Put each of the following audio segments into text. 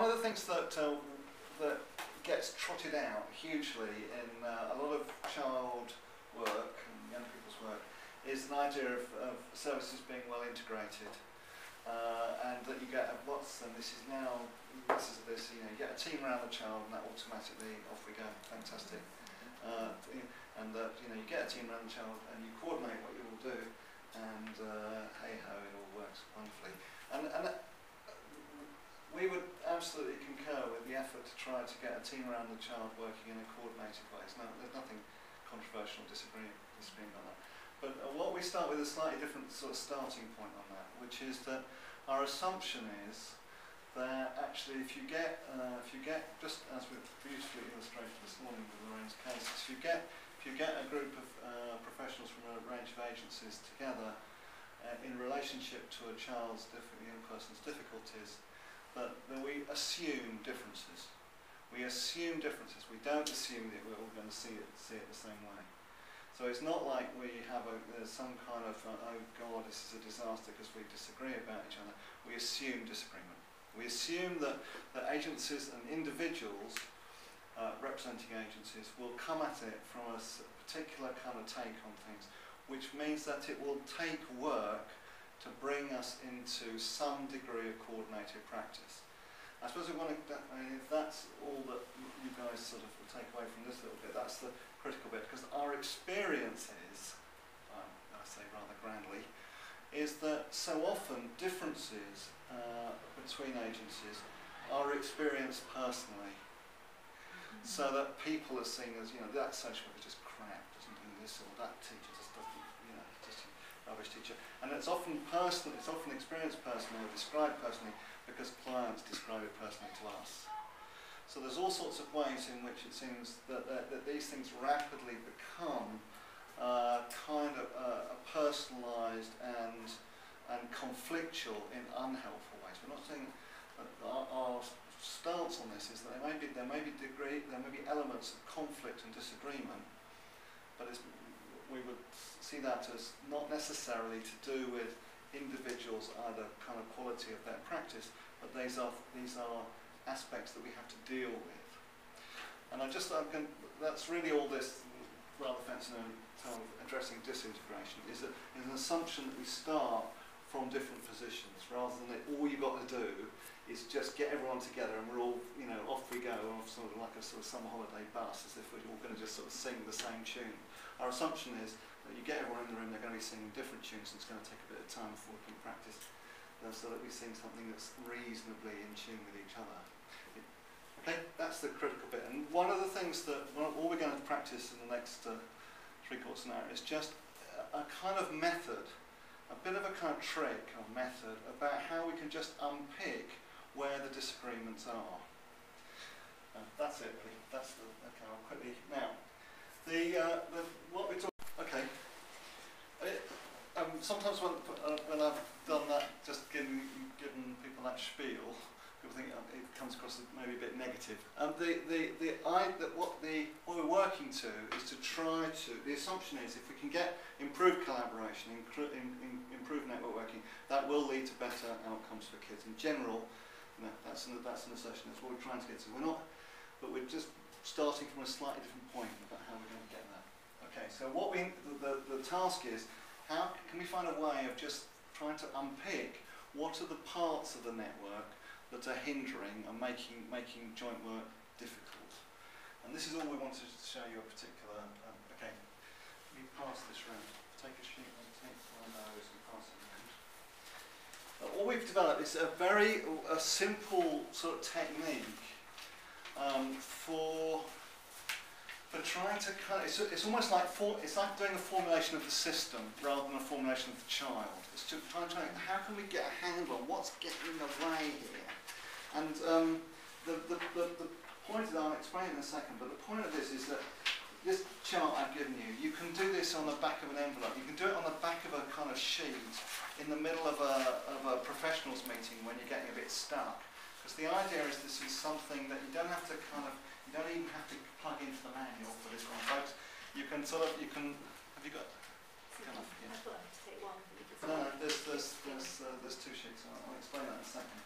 one of the things that that gets trotted out hugely in a lot of child work and young people's work is an idea of services being well integrated, and that you get you get a team around the child, and that automatically off we go, fantastic. And that you get a team around the child, and you coordinate what you will do, and hey ho, it all works wonderfully. And we would absolutely concur with the effort to try to get a team around the child working in a coordinated way. So there's nothing controversial or disagreeing on that. But what we start with is a slightly different sort of starting point on that, which is that our assumption is that actually if you get just as we've beautifully illustrated this morning with Lorraine's case, if you get a group of professionals from a range of agencies together in relationship to a child's young person's difficulties, that we assume differences. We assume differences. We don't assume that we're all going to see it the same way. So it's not like we have there's some kind of oh God, this is a disaster because we disagree about each other. We assume disagreement. We assume that agencies and individuals representing agencies will come at it from a particular kind of take on things, which means that it will take work to bring us into some degree of coordinated practice. I suppose if that's all that you guys sort of will take away from this little bit, that's the critical bit, because our experience is, I say rather grandly, is that so often differences between agencies are experienced personally, so that people are seen as, that social worker is just crap, doesn't do this, or that teacher just doesn't, just a rubbish teacher. And it's often personal, it's often experienced personally or described personally because clients describe it personally to us. So there's all sorts of ways in which it seems that these things rapidly become kind of personalised and conflictual in unhelpful ways. We're not saying that our stance on this is that there may be elements of conflict and disagreement, but we would see that as not necessarily to do with individuals, either kind of quality of their practice, but these are aspects that we have to deal with. And that's really all this rather fancy term of addressing disintegration is an assumption that we start from different positions, rather than that all you've got to do is just get everyone together and we're all, off we go, off sort of like a sort of summer holiday bus, as if we're all going to just sort of sing the same tune. Our assumption is that you get everyone in the room, they're going to be singing different tunes, and it's going to take a bit of time before we can practice, so that we sing something that's reasonably in tune with each other. Okay, that's the critical bit. And one of the things that all we're going to practice in the next 3 quarters of an hour is just a kind of method, a bit of a kind of trick or method about how we can just unpick where the disagreements are. That's it, really. That's the, okay, I'll quickly, now, what we talk, okay, sometimes when I've done that, just given people that spiel, people think it comes across as maybe a bit negative. What we're working to is to try to, the assumption is if we can get improved collaboration, improved network working, that will lead to better outcomes for kids. In general, that's an assertion, that's what we're trying to get to. But we're just starting from a slightly different point about how we're going to get there. Okay, so the task is, how can we find a way of just trying to unpick what are the parts of the network that are hindering and making joint work difficult. And this is all we wanted to show you a particular, okay, let me pass this round. Take a sheet and take one of those and pass it around. What we've developed is a simple sort of technique for trying to it's almost like doing a formulation of the system rather than a formulation of the child. It's to try how can we get a handle on what's getting in the way here. And the point is, I'll explain it in a second, but the point of this is that this chart I've given you, you can do this on the back of an envelope. You can do it on the back of a kind of sheet in the middle of a professionals meeting when you're getting a bit stuck. Because the idea is this is something that you don't have to you don't even have to plug into the manual for this one, folks. You can have you got enough? Yeah. I've got to take one. No, there's 2 sheets. I'll explain that in a second.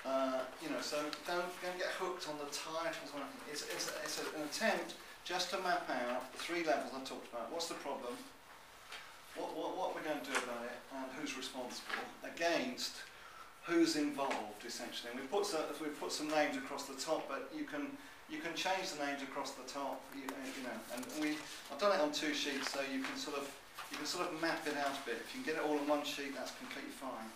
You know, so don't get hooked on the titles or anything. It's an attempt just to map out the 3 levels I talked about. What's the problem? What we're going to do about it, and who's responsible, against who's involved, essentially. And we've put some names across the top, but you can change the names across the top. You know, and I've done it on 2 sheets, so you can sort of map it out a bit. If you can get it all on 1 sheet, that's completely fine.